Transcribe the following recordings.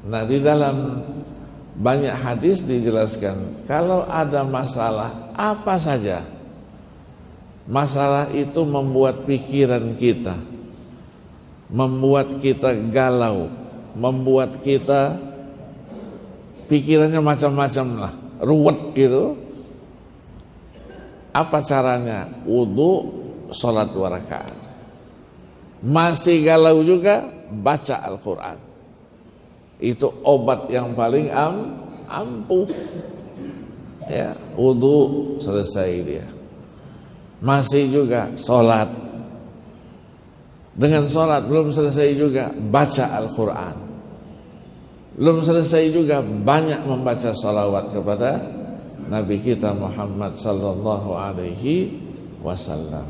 Nah, di dalam banyak hadis dijelaskan kalau ada masalah apa saja, masalah itu membuat pikiran kita, membuat kita galau, membuat kita pikirannya macam-macam lah, ruwet gitu. Apa caranya? Wudu, sholat 2 rakaat. Masih galau juga, baca Al-Quran. Itu obat yang paling ampuh. Ya, wudu selesai dia. Masih juga sholat. Dengan sholat belum selesai juga, baca Al-Quran. Belum selesai juga, banyak membaca salawat kepada Nabi kita Muhammad sallallahu alaihi wasallam.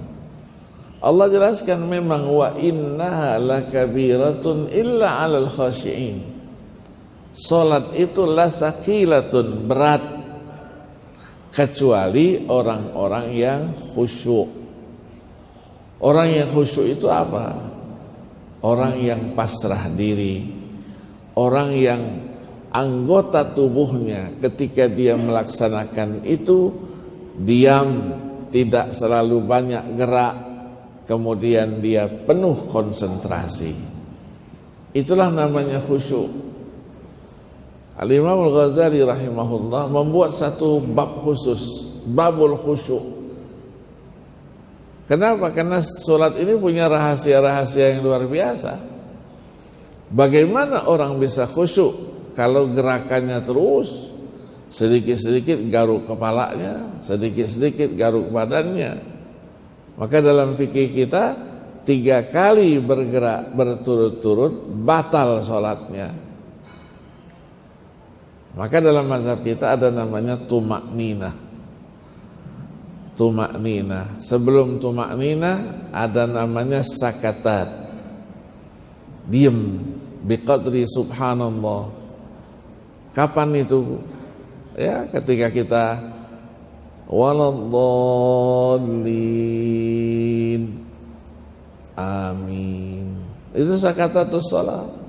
Allah jelaskan memang wa innaha lakabiratun illa 'alal khashi'in. Salat itu lathaqilatun, berat, kecuali orang-orang yang khusyuk. Orang yang khusyuk itu apa? Orang yang pasrah diri, orang yang anggota tubuhnya ketika dia melaksanakan itu diam, tidak selalu banyak gerak, kemudian dia penuh konsentrasi. Itulah namanya khusyuk. Al-Imam Al-Ghazali rahimahullah membuat satu bab khusus, babul khusyuk. Kenapa? Karena sholat ini punya rahasia-rahasia yang luar biasa. Bagaimana orang bisa khusyuk kalau gerakannya terus, sedikit-sedikit garuk kepalanya, sedikit-sedikit garuk badannya. Maka dalam fikih kita 3 kali bergerak berturut-turut batal sholatnya. Maka dalam mazhab kita ada namanya tumakninah. Tumakninah. Sebelum tumakninah ada namanya sakatat. Diam biqadri subhanallah. Kapan itu? Ya, ketika kita waladdallin amin. Itu sakatatus shalah.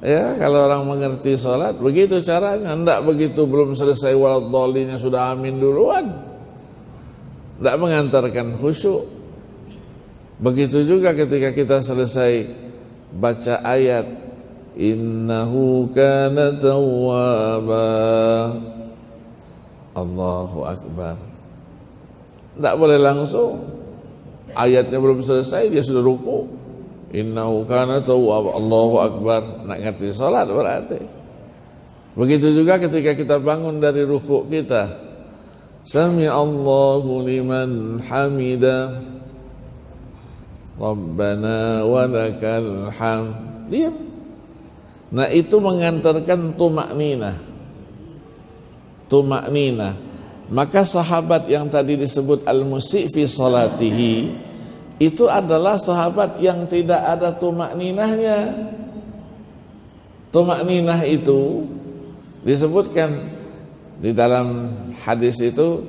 Ya, kalau orang mengerti salat begitu caranya, enggak begitu belum selesai waladhdallinnya sudah amin duluan. Enggak mengantarkan khusyuk. Begitu juga ketika kita selesai baca ayat innahu kana tawwaba, Allahu akbar. Enggak boleh langsung. Ayatnya belum selesai dia sudah ruku. Innahu kana tawwaba, Allahu akbar. Nak ngerti salat berarti. Begitu juga ketika kita bangun dari ruku kita, sami Allahu liman hamida, Rabbana wa lakal hamd. Diam. Nah, itu mengantarkan tumakninah. Tumakninah. Maka sahabat yang tadi disebut al-musi' fi salatihi itu adalah sahabat yang tidak ada tumakninahnya. Tumakninah itu disebutkan di dalam hadis itu,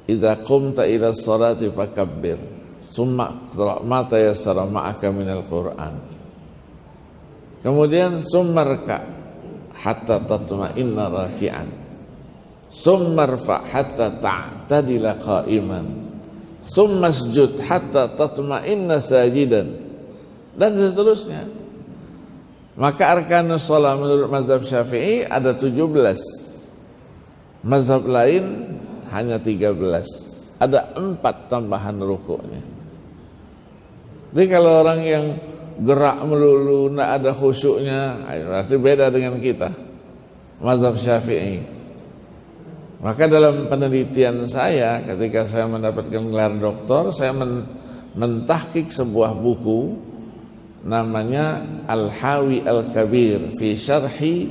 idza qumta ila sholati fakabbir, summa qra' ma tayassara ma'aka minal Qur'an. Kemudian summa rka' hatta tatma'inna raki'an, summa rfa' hatta ta'tadila qa'iman, summa sujud hatta tatma'inna sajidan, dan seterusnya. Maka arkanus shalah menurut mazhab Syafi'i ada 17. Mazhab lain hanya 13. Ada 4 tambahan rukuknya. Jadi kalau orang yang gerak melulu, tidak ada khusyuknya, berarti beda dengan kita, mazhab Syafi'i. Maka dalam penelitian saya, ketika saya mendapatkan gelar doktor, saya mentahqiq sebuah buku namanya Al-Hawi Al-Kabir fi Syarhi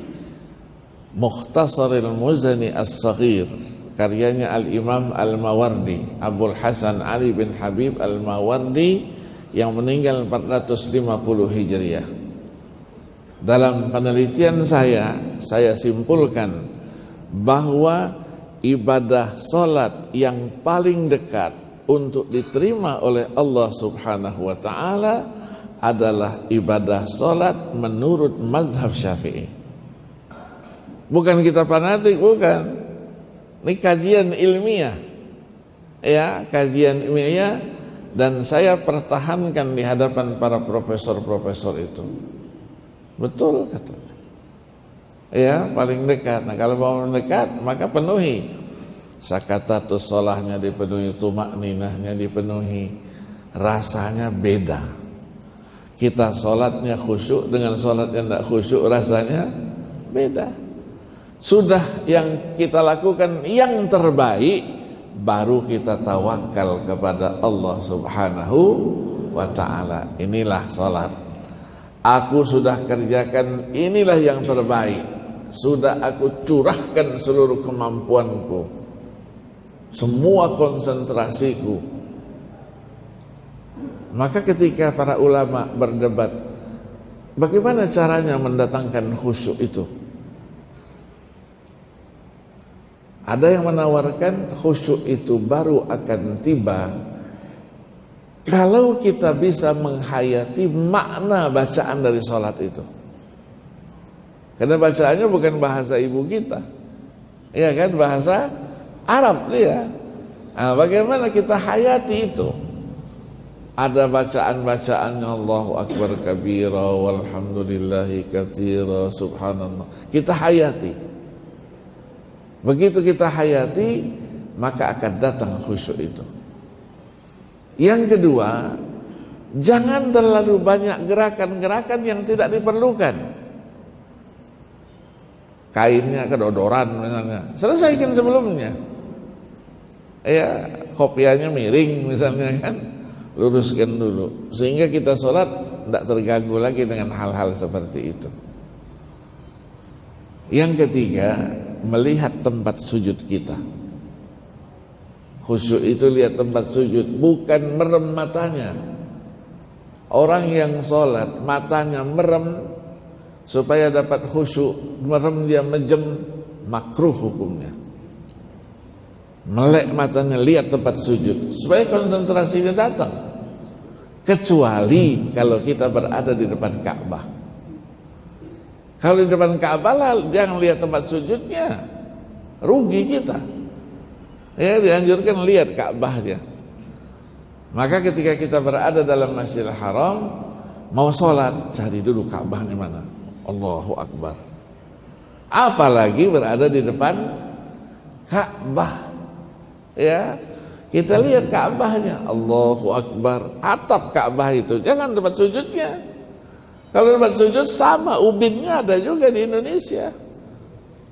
Mukhtasaril Muzani As-Saghir, karyanya Al-Imam Al-Mawardi, Abul Hasan Ali bin Habib Al-Mawardi, yang meninggal 450 Hijriah. Dalam penelitian saya simpulkan bahwa ibadah salat yang paling dekat untuk diterima oleh Allah Subhanahu wa taala adalah ibadah salat menurut mazhab Syafi'i. Bukan kita fanatik, bukan. Ini kajian ilmiah. Ya, kajian ilmiah, dan saya pertahankan di hadapan para profesor-profesor itu. Betul katanya. Ya, paling dekat. Nah, kalau mau mendekat, maka penuhi. Sakatatus sholahnya dipenuhi, tumakninahnya dipenuhi. Rasanya beda. Kita sholatnya khusyuk dengan sholat yang tidak khusyuk, rasanya beda. Sudah yang kita lakukan yang terbaik, baru kita tawakal kepada Allah Subhanahu wa ta'ala. Inilah sholat, aku sudah kerjakan, inilah yang terbaik. Sudah aku curahkan seluruh kemampuanku, semua konsentrasiku. Maka ketika para ulama berdebat, bagaimana caranya mendatangkan khusyuk itu? Ada yang menawarkan khusyuk itu baru akan tiba kalau kita bisa menghayati makna bacaan dari sholat itu. Karena bacaannya bukan bahasa ibu kita, ya kan, bahasa Arab dia. Nah, bagaimana kita hayati itu? Ada bacaan-bacaannya, Allahu Akbar kabira walhamdulillahi katsira subhanallah. Kita hayati. Begitu kita hayati, maka akan datang khusyuk itu. Yang kedua, jangan terlalu banyak gerakan-gerakan yang tidak diperlukan. Kainnya kedodoran misalnya, selesaikan sebelumnya. Ya, kopiahnya miring misalnya kan, luruskan dulu. Sehingga kita sholat tidak terganggu lagi dengan hal-hal seperti itu. Yang ketiga, melihat tempat sujud kita. Khusyuk itu lihat tempat sujud, bukan merem matanya. Orang yang sholat matanya merem supaya dapat khusyuk, merem dia mejem, makruh hukumnya. Melek matanya, lihat tempat sujud supaya konsentrasinya datang. Kecuali kalau kita berada di depan Ka'bah. Kalau di depan Ka'bah lah, jangan lihat tempat sujudnya, rugi kita. Ya, dianjurkan lihat Ka'bahnya. Maka ketika kita berada dalam Masjidil Haram, mau sholat, cari dulu Ka'bahnya mana. Allahu Akbar. Apalagi berada di depan Ka'bah. Ya, kita lihat Ka'bahnya, Allahu Akbar. Atap Ka'bah itu, jangan tempat sujudnya. Kalau tempat sujud sama, ubinnya ada juga di Indonesia.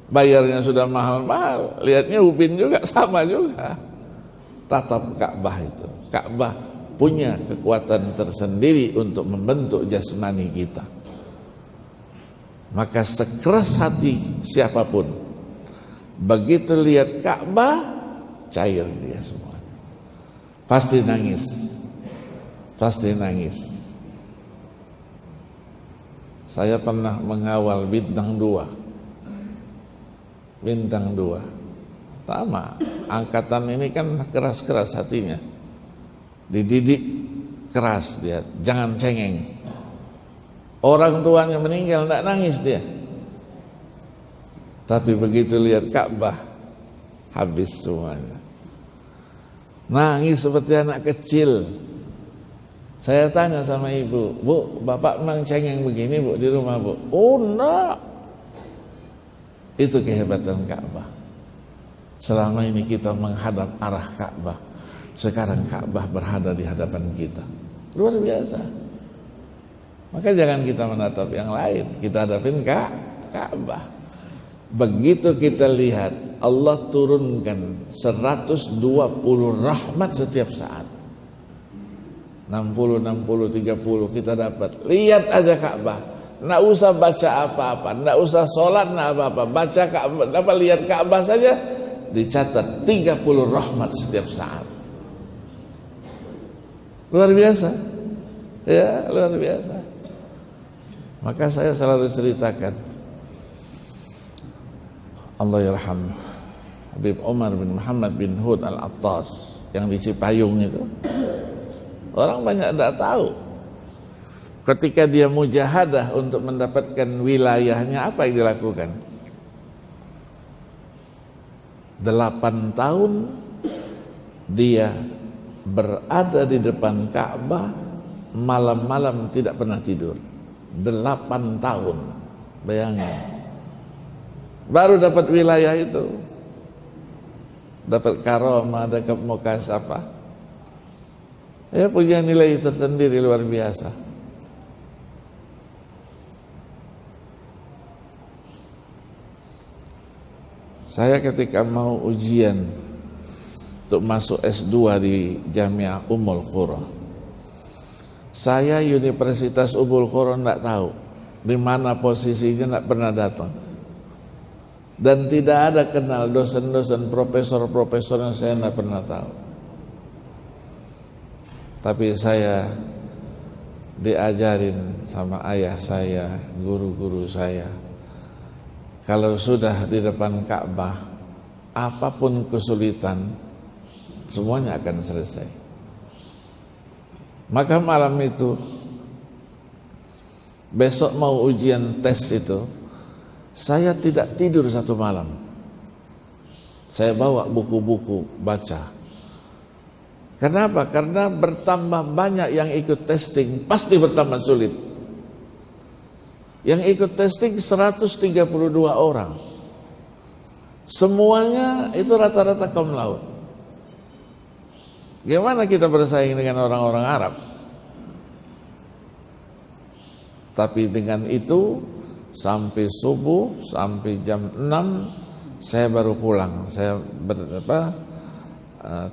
Bayarnya sudah mahal-mahal, lihatnya ubin juga sama juga. Tatap Ka'bah itu. Ka'bah punya kekuatan tersendiri untuk membentuk jasmani kita. Maka sekeras hati siapapun, begitu lihat Ka'bah, cair dia semua. Pasti nangis. Pasti nangis. Saya pernah mengawal Bintang 2. Bintang 2. Sama, angkatan ini kan keras-keras hatinya. Dididik keras dia, jangan cengeng. Orang tuanya meninggal enggak nangis dia. Tapi begitu lihat Ka'bah, habis semuanya. Nangis seperti anak kecil. Saya tanya sama ibu, Bu, bapak memang cengeng begini Bu di rumah Bu? Oh enggak. Itu kehebatan Ka'bah. Selama ini kita menghadap arah Ka'bah, sekarang Ka'bah berada di hadapan kita. Luar biasa. Maka jangan kita menatap yang lain, kita hadapin Ka'bah. Begitu kita lihat, Allah turunkan 120 rahmat setiap saat. 60, 30 kita dapat. Lihat aja Ka'bah. Nggak usah baca apa-apa, nggak usah sholat, nggak apa-apa. Baca Ka'bah, apa lihat Ka'bah saja dicatat 30 rahmat setiap saat. Luar biasa. Ya, luar biasa. Maka saya selalu ceritakan, Allah yarham Habib Umar bin Muhammad bin Hud Al-Attas yang di Cipayung itu. Orang banyak tidak tahu. Ketika dia mujahadah untuk mendapatkan wilayahnya, apa yang dilakukan? 8 tahun dia berada di depan Ka'bah, malam-malam tidak pernah tidur. 8 tahun, bayangin. Baru dapat wilayah itu, dapat karomah, dapat mukasyafah. Ya, punya nilai tersendiri luar biasa. Saya ketika mau ujian untuk masuk S2 di Jamiah Ummul Qura, saya Universitas Ummul Qura enggak tahu di mana posisinya, enggak pernah datang. Dan tidak ada kenal dosen-dosen, profesor-profesor yang saya enggak pernah tahu. Tapi saya diajarin sama ayah saya, guru-guru saya, kalau sudah di depan Ka'bah, apapun kesulitan, semuanya akan selesai. Maka malam itu, besok mau ujian tes itu, saya tidak tidur 1 malam. Saya bawa buku-buku baca. Kenapa? Karena bertambah banyak yang ikut testing, pasti bertambah sulit. Yang ikut testing 132 orang. Semuanya itu rata-rata kaum laut. Gimana kita bersaing dengan orang-orang Arab? Tapi dengan itu sampai subuh, sampai jam 6 saya baru pulang. Saya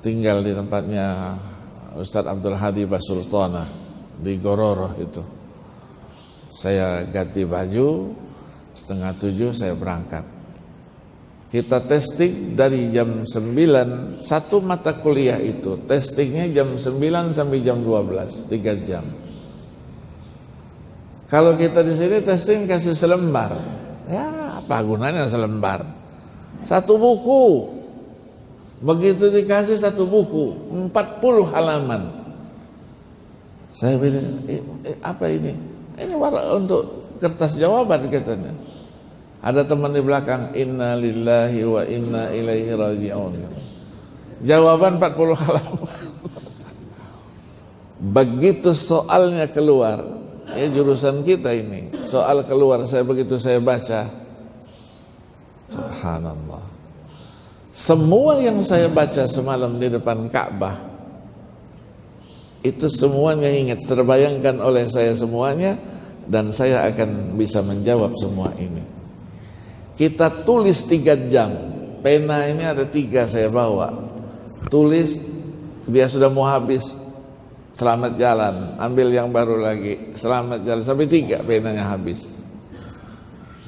tinggal di tempatnya Ustadz Abdul Hadi Basultana di Gororoh itu. Saya ganti baju, 6:30 saya berangkat. Kita testing dari jam 9, satu mata kuliah itu testingnya jam 9 sampai jam 12, 3 jam. Kalau kita di sini testing kasih selembar, ya apa gunanya selembar? 1 buku. Begitu dikasih 1 buku, 40 halaman. Saya bilang, apa ini? Ini untuk kertas jawaban katanya. Ada teman di belakang, inna lillahi wa inna ilaihi raji'un. Jawaban 40 halaman. Begitu soalnya keluar, ya jurusan kita ini, soal keluar, begitu saya baca, subhanallah. Semua yang saya baca semalam di depan Ka'bah, itu semuanya ingat, terbayangkan oleh saya semuanya, dan saya akan bisa menjawab semua ini. Kita tulis 3 jam, pena ini ada 3 saya bawa, tulis, dia sudah mau habis, selamat jalan, ambil yang baru lagi, selamat jalan, sampai 3 penanya habis.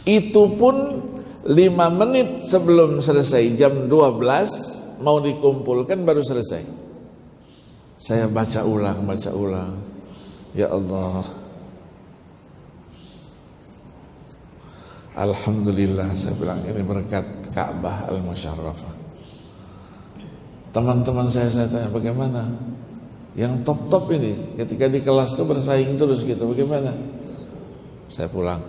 Itu pun 5 menit sebelum selesai, jam 12 mau dikumpulkan baru selesai. Saya baca ulang. Ya Allah, alhamdulillah, saya bilang ini berkat Ka'bah Al-Musyarrafah. Teman-teman saya tanya, bagaimana? Yang top-top ini ketika di kelas itu bersaing terus gitu, bagaimana? Saya pulang.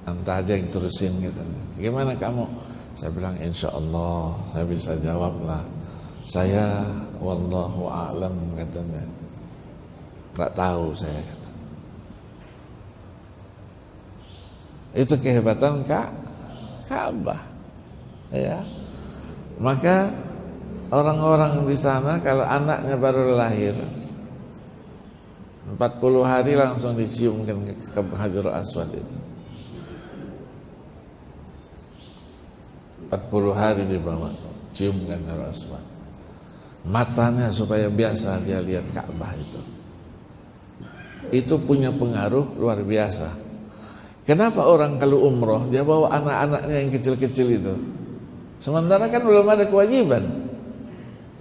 Entah aja yang terusin gitu. Gimana kamu? Saya bilang insya Allah saya bisa jawab lah. Saya wallahu a'lam katanya. Gak tahu saya kata. Itu kehebatan Ka'bah. Ya. Maka orang-orang di sana kalau anaknya baru lahir 40 hari langsung diciumkan ke Hajarul Aswad itu. 40 hari dibawa, ciumkan Hajarul Aswad. Matanya supaya biasa dia lihat Ka'bah itu. Itu punya pengaruh luar biasa. Kenapa orang kalau umroh dia bawa anak-anaknya yang kecil-kecil itu? Sementara kan belum ada kewajiban.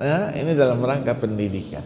Ya, ini dalam rangka pendidikan.